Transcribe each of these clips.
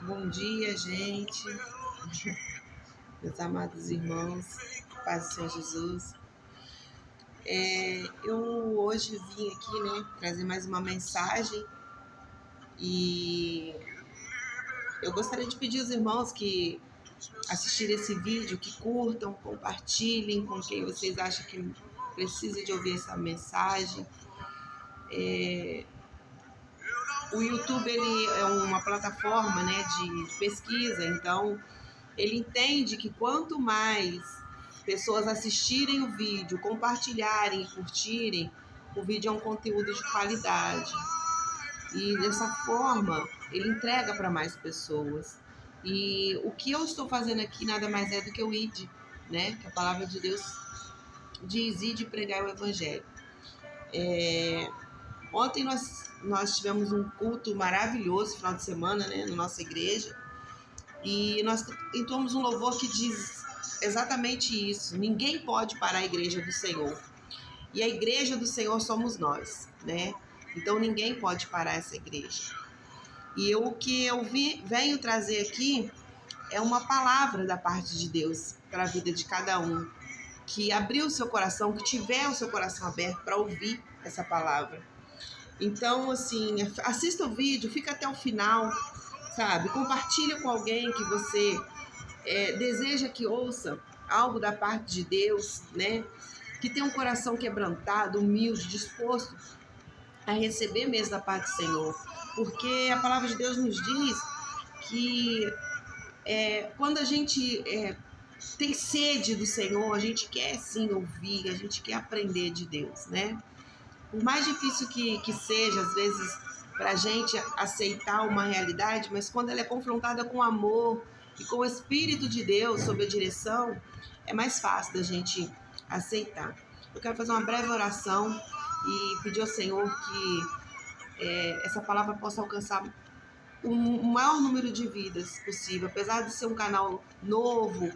Bom dia, gente, meus amados irmãos, paz do Senhor Jesus. Eu hoje vim aqui, trazer mais uma mensagem e eu gostaria de pedir aos irmãos que assistirem esse vídeo, que curtam, compartilhem com quem vocês acham que precisa de ouvir essa mensagem. O YouTube ele é uma plataforma, de pesquisa, então ele entende que quanto mais pessoas assistirem o vídeo, compartilharem e curtirem, o vídeo é um conteúdo de qualidade. E dessa forma, ele entrega para mais pessoas. E o que eu estou fazendo aqui nada mais é do que o ID, que a palavra de Deus diz: ide pregar o evangelho. Ontem nós tivemos um culto maravilhoso, final de semana, na nossa igreja. E nós entoamos um louvor que diz exatamente isso: ninguém pode parar a igreja do Senhor. E a igreja do Senhor somos nós, Então ninguém pode parar essa igreja. E o que eu venho trazer aqui é uma palavra da parte de Deus para a vida de cada um, que abriu o seu coração, que tiver o seu coração aberto para ouvir essa palavra. Então, assim, assista o vídeo, fica até o final, sabe? Compartilha com alguém que você deseja que ouça algo da parte de Deus, que tem um coração quebrantado, humilde, disposto a receber mesmo da parte do Senhor. Porque a palavra de Deus nos diz que quando a gente tem sede do Senhor, a gente quer sim ouvir, a gente quer aprender de Deus, Por mais difícil que seja, às vezes, para a gente aceitar uma realidade, mas quando ela é confrontada com amor e com o Espírito de Deus sob a direção, é mais fácil da gente aceitar. Eu quero fazer uma breve oração e pedir ao Senhor que essa palavra possa alcançar o maior número de vidas possível. Apesar de ser um canal novo,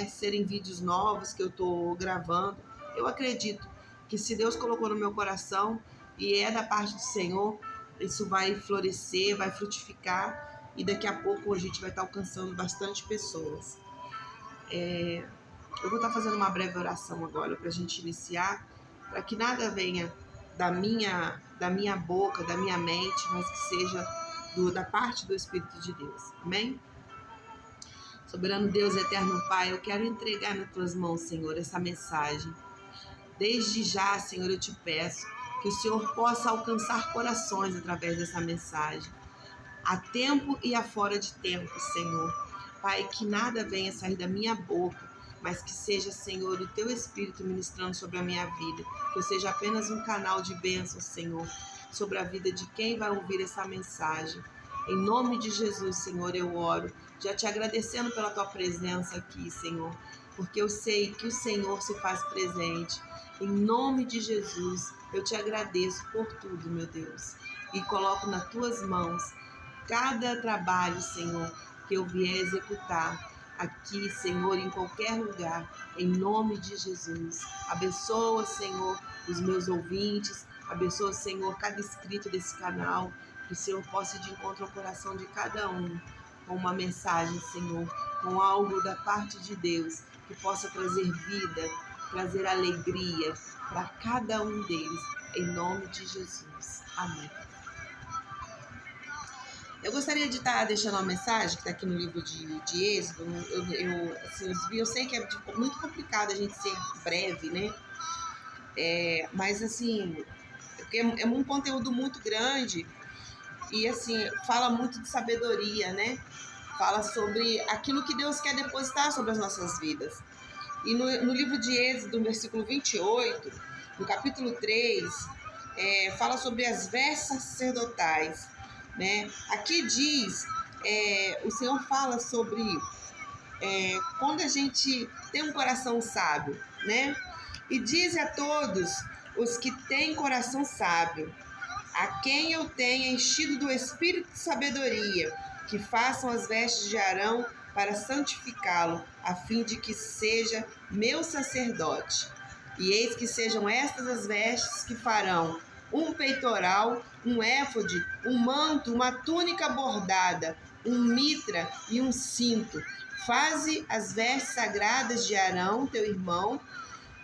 serem vídeos novos que eu estou gravando, eu acredito que se Deus colocou no meu coração e é da parte do Senhor, isso vai florescer, vai frutificar e daqui a pouco a gente vai estar alcançando bastante pessoas. Eu vou estar fazendo uma breve oração agora para a gente iniciar, para que nada venha da minha boca, da minha mente, mas que seja da parte do Espírito de Deus. Amém? Soberano Deus, eterno Pai, eu quero entregar nas tuas mãos, Senhor, essa mensagem. Desde já, Senhor, eu te peço que o Senhor possa alcançar corações através dessa mensagem, a tempo e a fora de tempo, Senhor. Pai, que nada venha sair da minha boca, mas que seja, Senhor, o teu Espírito ministrando sobre a minha vida, que eu seja apenas um canal de bênção, Senhor, sobre a vida de quem vai ouvir essa mensagem. Em nome de Jesus, Senhor, eu oro, já te agradecendo pela tua presença aqui, Senhor, porque eu sei que o Senhor se faz presente. Em nome de Jesus, eu te agradeço por tudo, meu Deus, e coloco nas tuas mãos cada trabalho, Senhor, que eu vier executar aqui, Senhor, em qualquer lugar, em nome de Jesus. Abençoa, Senhor, os meus ouvintes, abençoa, Senhor, cada inscrito desse canal, que o Senhor possa ir de encontro ao coração de cada um, com uma mensagem, Senhor, com algo da parte de Deus, que possa trazer vida, trazer alegria para cada um deles, em nome de Jesus. Amém. Eu gostaria de estar deixando uma mensagem que está aqui no livro de Êxodo. Eu sei que é muito complicado a gente ser breve, mas assim, é um conteúdo muito grande e assim, fala muito de sabedoria, Fala sobre aquilo que Deus quer depositar sobre as nossas vidas. E no livro de Êxodo, no versículo 28, no capítulo 3, fala sobre as vestes sacerdotais, Aqui diz, o Senhor fala sobre quando a gente tem um coração sábio, E diz a todos os que têm coração sábio, a quem eu tenha enchido do espírito de sabedoria, que façam as vestes de Arão para santificá-lo, a fim de que seja meu sacerdote. E eis que sejam estas as vestes que farão: um peitoral, um éfode, um manto, uma túnica bordada, um mitra e um cinto. Faze as vestes sagradas de Arão, teu irmão,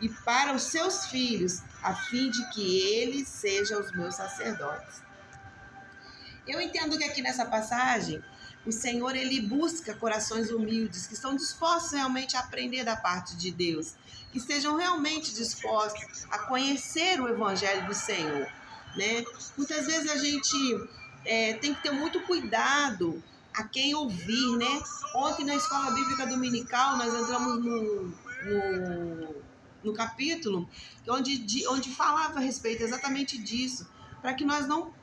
e para os seus filhos, a fim de que eles sejam os meus sacerdotes. Eu entendo que aqui nessa passagem, o Senhor ele busca corações humildes, que estão dispostos realmente a aprender da parte de Deus, que estejam realmente dispostos a conhecer o Evangelho do Senhor, né? Muitas vezes a gente tem que ter muito cuidado a quem ouvir, né? Ontem na Escola Bíblica Dominical nós entramos no capítulo onde falava a respeito exatamente disso, para que nós não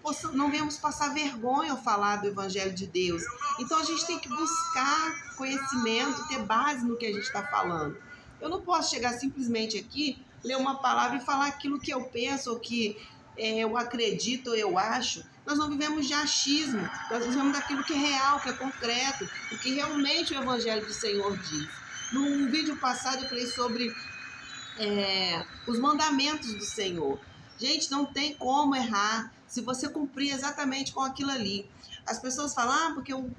venhamos passar vergonha ao falar do Evangelho de Deus. Então a gente tem que buscar conhecimento, ter base no que a gente está falando. Eu não posso chegar simplesmente aqui, ler uma palavra e falar aquilo que eu penso, ou que eu acredito, ou eu acho. Nós não vivemos de achismo, nós vivemos daquilo que é real, que é concreto, o que realmente o Evangelho do Senhor diz. Num vídeo passado eu falei sobre os mandamentos do Senhor. Gente, não tem como errar se você cumprir exatamente com aquilo ali. As pessoas falam, porque o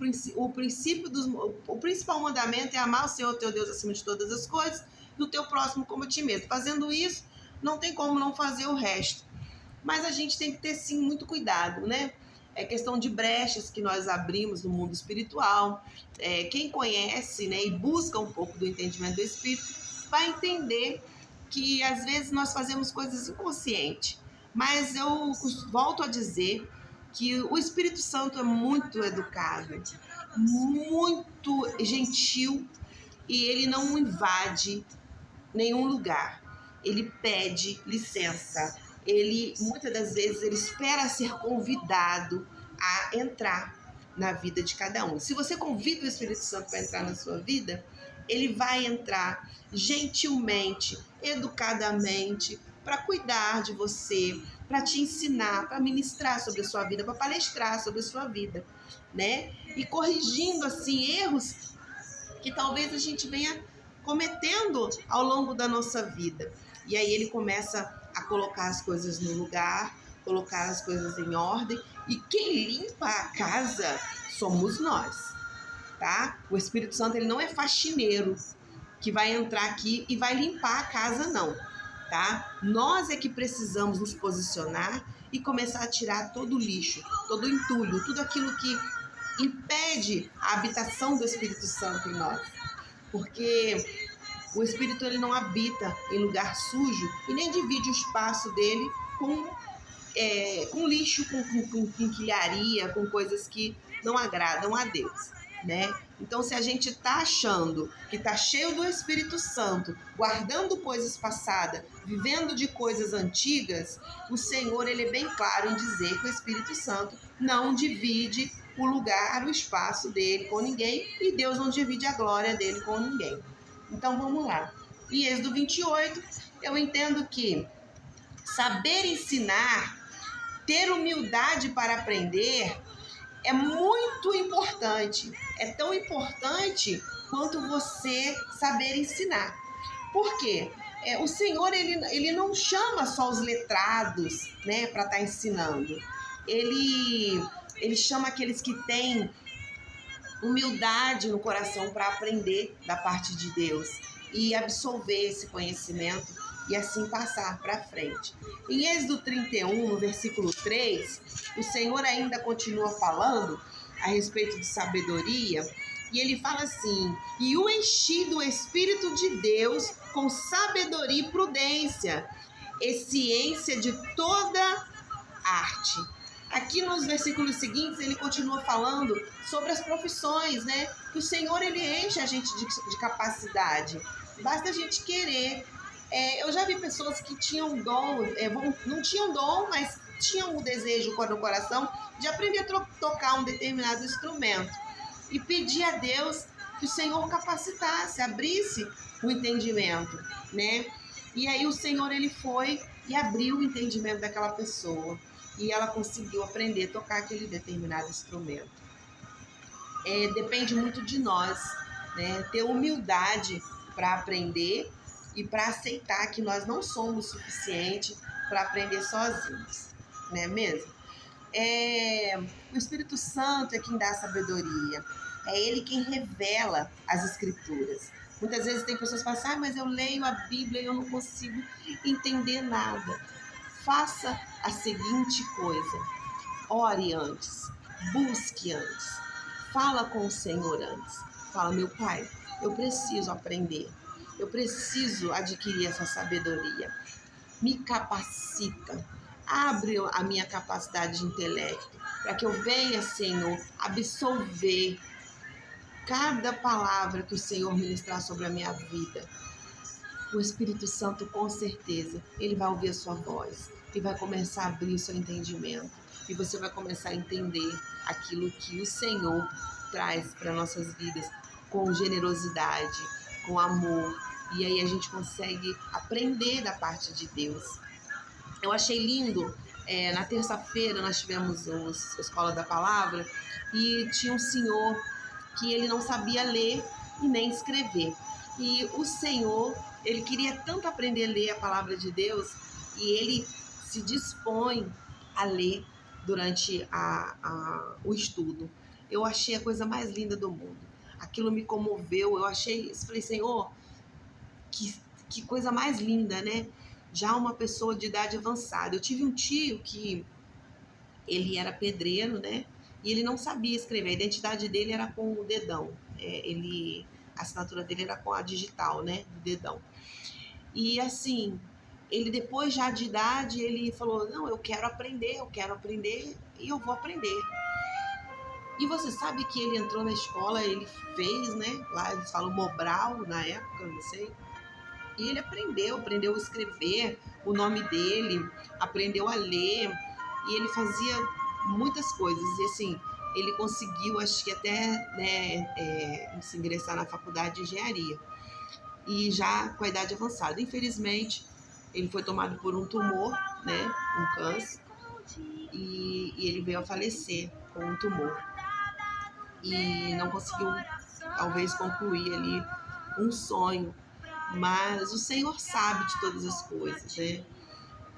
principal mandamento é amar o Senhor teu Deus acima de todas as coisas, e o teu próximo como a ti mesmo. Fazendo isso, não tem como não fazer o resto. Mas a gente tem que ter, sim, muito cuidado, né? É questão de brechas que nós abrimos no mundo espiritual. Quem conhece, né, e busca um pouco do entendimento do Espírito, vai entender que às vezes nós fazemos coisas inconscientes, mas eu volto a dizer que o Espírito Santo é muito educado, muito gentil, e ele não invade nenhum lugar. Ele pede licença. Ele, muitas das vezes, ele espera ser convidado a entrar na vida de cada um. Se você convida o Espírito Santo para entrar na sua vida, ele vai entrar gentilmente, educadamente, para cuidar de você, para te ensinar, para ministrar sobre a sua vida, para palestrar sobre a sua vida, né? E corrigindo, assim, erros que talvez a gente venha cometendo ao longo da nossa vida. E aí ele começa a colocar as coisas no lugar, colocar as coisas em ordem, e quem limpa a casa somos nós, tá? O Espírito Santo, ele não é faxineiro que vai entrar aqui e vai limpar a casa, não, tá? Nós é que precisamos nos posicionar e começar a tirar todo o lixo, todo o entulho, tudo aquilo que impede a habitação do Espírito Santo em nós. Porque o Espírito, ele não habita em lugar sujo e nem divide o espaço dele com lixo, com quinquilharia, com coisas que não agradam a Deus, né? Então, se a gente está achando que está cheio do Espírito Santo, guardando coisas passadas, vivendo de coisas antigas, o Senhor, ele é bem claro em dizer que o Espírito Santo não divide o lugar, o espaço dele com ninguém, e Deus não divide a glória dele com ninguém. Então vamos lá. Em Êxodo 28, eu entendo que saber ensinar, ter humildade para aprender, é muito importante. É tão importante quanto você saber ensinar. Por quê? O Senhor, ele não chama só os letrados, né, para estar ensinando. Ele chama aqueles que têm humildade no coração para aprender da parte de Deus e absorver esse conhecimento e assim passar para frente. Em Êxodo 31, no versículo 3, o Senhor ainda continua falando a respeito de sabedoria, e ele fala assim: e o enchi do Espírito de Deus com sabedoria e prudência, e ciência de toda arte. Aqui nos versículos seguintes, ele continua falando sobre as profissões, né? Que o Senhor, ele enche a gente de capacidade. Basta a gente querer. Eu já vi pessoas que tinham dom, não tinham dom, mas tinham o desejo no coração de aprender a tocar um determinado instrumento. E pedir a Deus que o Senhor capacitasse, abrisse o entendimento, né? E aí o Senhor, ele foi e abriu o entendimento daquela pessoa. E ela conseguiu aprender a tocar aquele determinado instrumento. Depende muito de nós, né? Ter humildade para aprender e para aceitar que nós não somos suficientes para aprender sozinhos. não é mesmo? O Espírito Santo é quem dá a sabedoria, é ele quem revela as Escrituras. Muitas vezes tem pessoas que falam assim, mas eu leio a Bíblia e eu não consigo entender nada. Faça a seguinte coisa: ore antes, busque antes, fala com o Senhor antes. Fala, meu Pai, eu preciso aprender, eu preciso adquirir essa sabedoria. Me capacita, abre a minha capacidade de intelecto, para que eu venha, Senhor, absolver cada palavra que o Senhor ministrar sobre a minha vida. O Espírito Santo, com certeza, ele vai ouvir a sua voz e vai começar a abrir o seu entendimento. E você vai começar a entender aquilo que o Senhor traz para nossas vidas com generosidade, com amor. E aí a gente consegue aprender da parte de Deus. Eu achei lindo, na terça-feira nós tivemos a Escola da Palavra e tinha um senhor que ele não sabia ler e nem escrever. E o Senhor, ele queria tanto aprender a ler a palavra de Deus e ele se dispõe a ler durante o estudo. Eu achei a coisa mais linda do mundo. Aquilo me comoveu. Eu falei, Senhor, que coisa mais linda, né? Já uma pessoa de idade avançada. Eu tive um tio que ele era pedreiro, né? E ele não sabia escrever. A identidade dele era com o dedão. A assinatura dele era com a digital, né? Do dedão. E assim, ele depois já de idade, ele falou, não, eu quero aprender e eu vou aprender. E você sabe que ele entrou na escola, ele fez, né? Lá eles falam Mobral na época, não sei. E ele aprendeu a escrever o nome dele, aprendeu a ler, e ele fazia muitas coisas. E assim, ele conseguiu, acho que até, né, se ingressar na faculdade de engenharia. E já com a idade avançada. Infelizmente, ele foi tomado por um tumor, né, um câncer, e ele veio a falecer com um tumor. E não conseguiu, talvez, concluir ali um sonho. Mas o Senhor sabe de todas as coisas, né?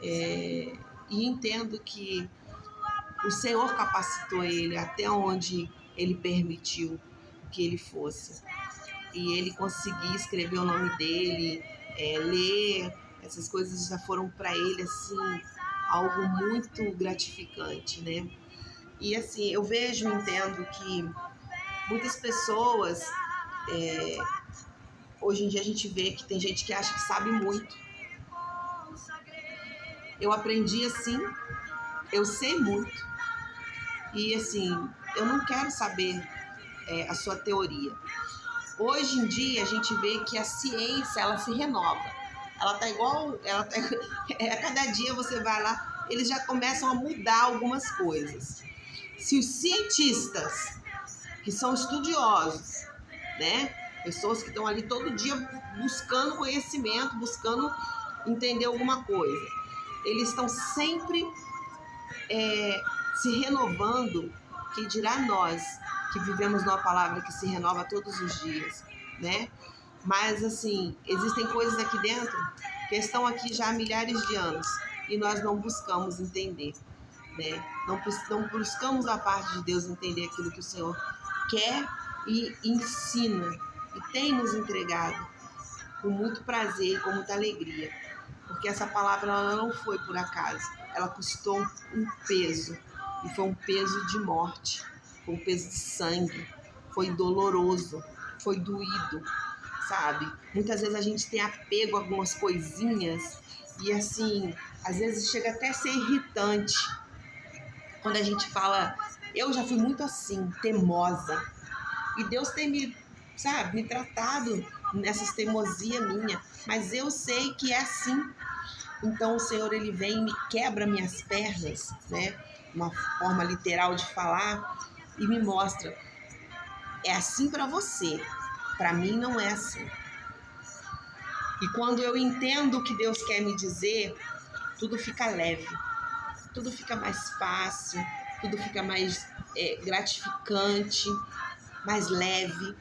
E entendo que o Senhor capacitou ele até onde ele permitiu que ele fosse. E ele conseguir escrever o nome dele, ler, essas coisas já foram para ele, assim, algo muito gratificante, né? E assim, eu vejo e entendo que muitas pessoas... Hoje em dia a gente vê que tem gente que acha que sabe muito. Eu aprendi assim, eu sei muito. E assim, eu não quero saber a sua teoria. Hoje em dia a gente vê que a ciência, ela se renova. Ela tá igual... a cada dia você vai lá, eles já começam a mudar algumas coisas. Se os cientistas, que são estudiosos, né? Pessoas que estão ali todo dia buscando conhecimento, buscando entender alguma coisa. Eles estão sempre se renovando, que dirá nós, que vivemos numa palavra que se renova todos os dias, né? Mas, assim, existem coisas aqui dentro que estão aqui já há milhares de anos e nós não buscamos entender, né? Não buscamos da parte de Deus entender aquilo que o Senhor quer e ensina e tem nos entregado com muito prazer e com muita alegria, porque essa palavra ela não foi por acaso, ela custou um peso, e foi um peso de morte, foi um peso de sangue, foi doloroso, foi doído, sabe? Muitas vezes a gente tem apego a algumas coisinhas e assim, às vezes chega até a ser irritante quando a gente fala. Eu já fui muito assim, teimosa, e Deus tem me tratado nessas teimosias minha, mas eu sei que é assim. Então o Senhor, ele vem e me quebra minhas pernas, né? Uma forma literal de falar, e me mostra, é assim para você, para mim não é assim. E quando eu entendo o que Deus quer me dizer, tudo fica leve, tudo fica mais fácil, tudo fica mais gratificante, mais leve.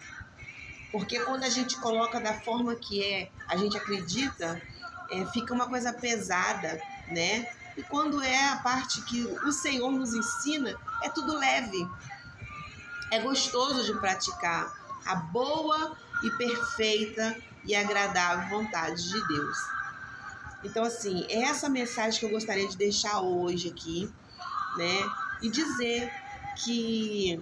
Porque quando a gente coloca da forma que a gente acredita, fica uma coisa pesada, né? E quando é a parte que o Senhor nos ensina, é tudo leve. É gostoso de praticar a boa e perfeita e agradável vontade de Deus. Então, assim, é essa mensagem que eu gostaria de deixar hoje aqui, né? E dizer que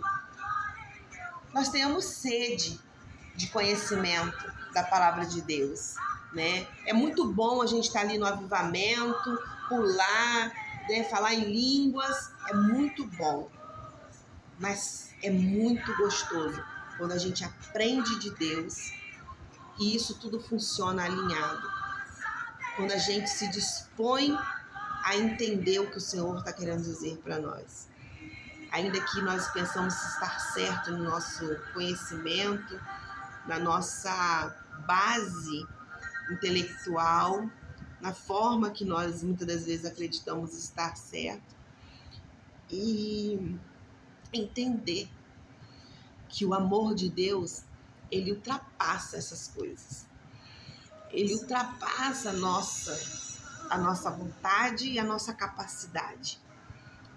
nós tenhamos sede de conhecimento da palavra de Deus, né? É muito bom a gente estar ali no avivamento, pular, né? Falar em línguas, é muito bom. Mas é muito gostoso quando a gente aprende de Deus e isso tudo funciona alinhado. Quando a gente se dispõe a entender o que o Senhor está querendo dizer para nós. Ainda que nós pensamos estar certo no nosso conhecimento, na nossa base intelectual, na forma que nós muitas das vezes acreditamos estar certo, e entender que o amor de Deus, ele ultrapassa essas coisas. Ele ultrapassa a nossa vontade e a nossa capacidade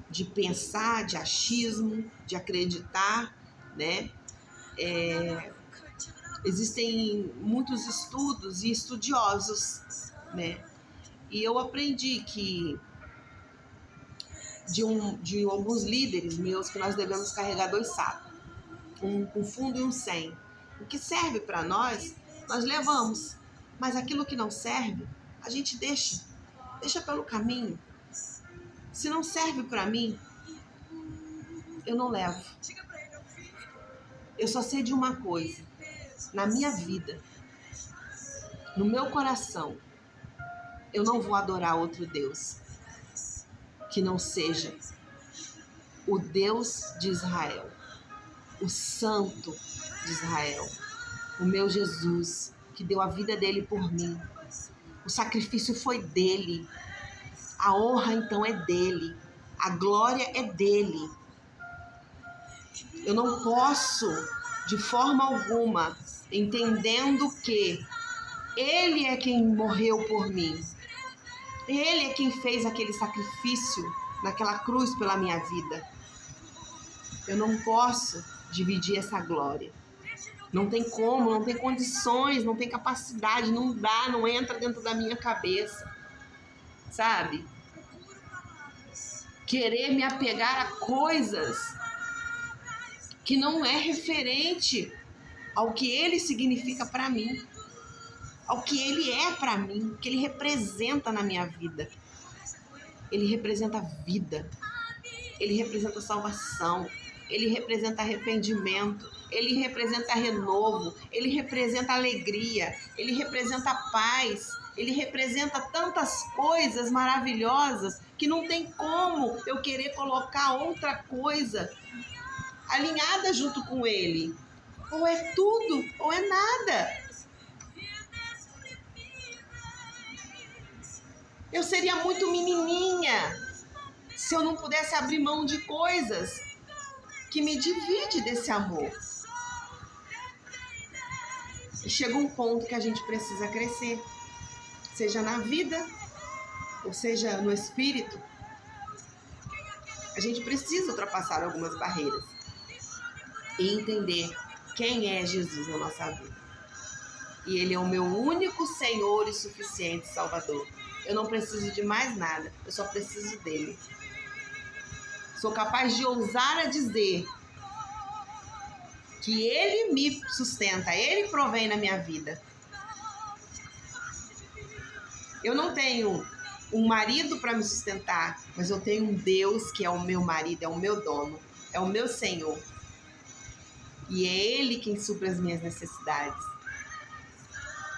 de pensar, de achismo, de acreditar, né? Existem muitos estudos e estudiosos, né? E eu aprendi que de alguns líderes meus que nós devemos carregar 2 sacos, um com fundo e um sem. O que serve para nós, nós levamos, mas aquilo que não serve, a gente deixa pelo caminho. Se não serve para mim, eu não levo. Eu só sei de uma coisa, na minha vida, no meu coração, eu não vou adorar outro Deus que não seja o Deus de Israel, o Santo de Israel, o meu Jesus, que deu a vida dele por mim. O sacrifício foi dele, a honra então é dele, a glória é dele. Eu não posso, de forma alguma, entendendo que ele é quem morreu por mim, ele é quem fez aquele sacrifício naquela cruz pela minha vida. Eu não posso dividir essa glória. Não tem como, não tem condições, não tem capacidade, não dá, não entra dentro da minha cabeça. Sabe? Querer me apegar a coisas que não é referente ao que ele significa para mim, ao que ele é para mim, o que ele representa na minha vida. Ele representa vida, ele representa salvação, ele representa arrependimento, ele representa renovo, ele representa alegria, ele representa paz, ele representa tantas coisas maravilhosas que não tem como eu querer colocar outra coisa alinhada junto com ele. Ou é tudo, ou é nada. Eu seria muito menininha se eu não pudesse abrir mão de coisas que me dividem desse amor. E chega um ponto que a gente precisa crescer, seja na vida, ou seja no espírito. A gente precisa ultrapassar algumas barreiras e entender quem é Jesus na nossa vida. E ele é o meu único Senhor e suficiente Salvador. Eu não preciso de mais nada, eu só preciso dele. Sou capaz de ousar a dizer que ele me sustenta, ele provém na minha vida. Eu não tenho um marido para me sustentar, mas eu tenho um Deus que é o meu marido, é o meu dono, é o meu Senhor. E é ele quem supre as minhas necessidades.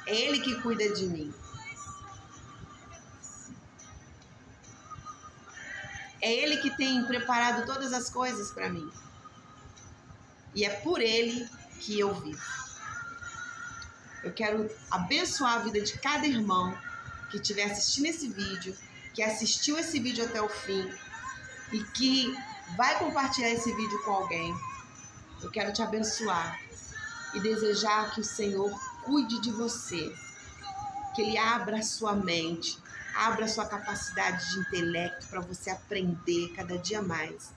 É ele que cuida de mim. É ele que tem preparado todas as coisas para mim. E é por ele que eu vivo. Eu quero abençoar a vida de cada irmão que estiver assistindo esse vídeo, que assistiu esse vídeo até o fim e que vai compartilhar esse vídeo com alguém. Eu quero te abençoar e desejar que o Senhor cuide de você, que Ele abra a sua mente, Abra sua capacidade de intelecto para você aprender cada dia mais.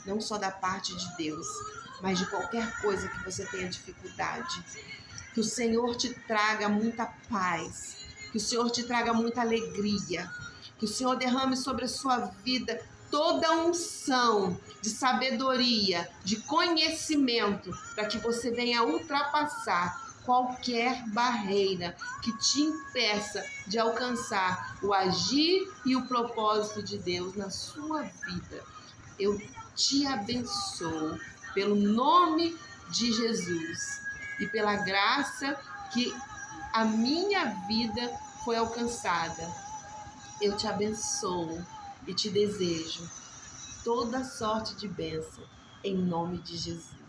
Não só da parte de Deus, mas de qualquer coisa que você tenha dificuldade. Que o Senhor te traga muita paz. Que o Senhor te traga muita alegria. Que o Senhor derrame sobre a sua vida toda a unção de sabedoria, de conhecimento, para que você venha ultrapassar qualquer barreira que te impeça de alcançar o agir e o propósito de Deus na sua vida. Eu te abençoo pelo nome de Jesus e pela graça que a minha vida foi alcançada. Eu te abençoo e te desejo toda sorte de bênção em nome de Jesus.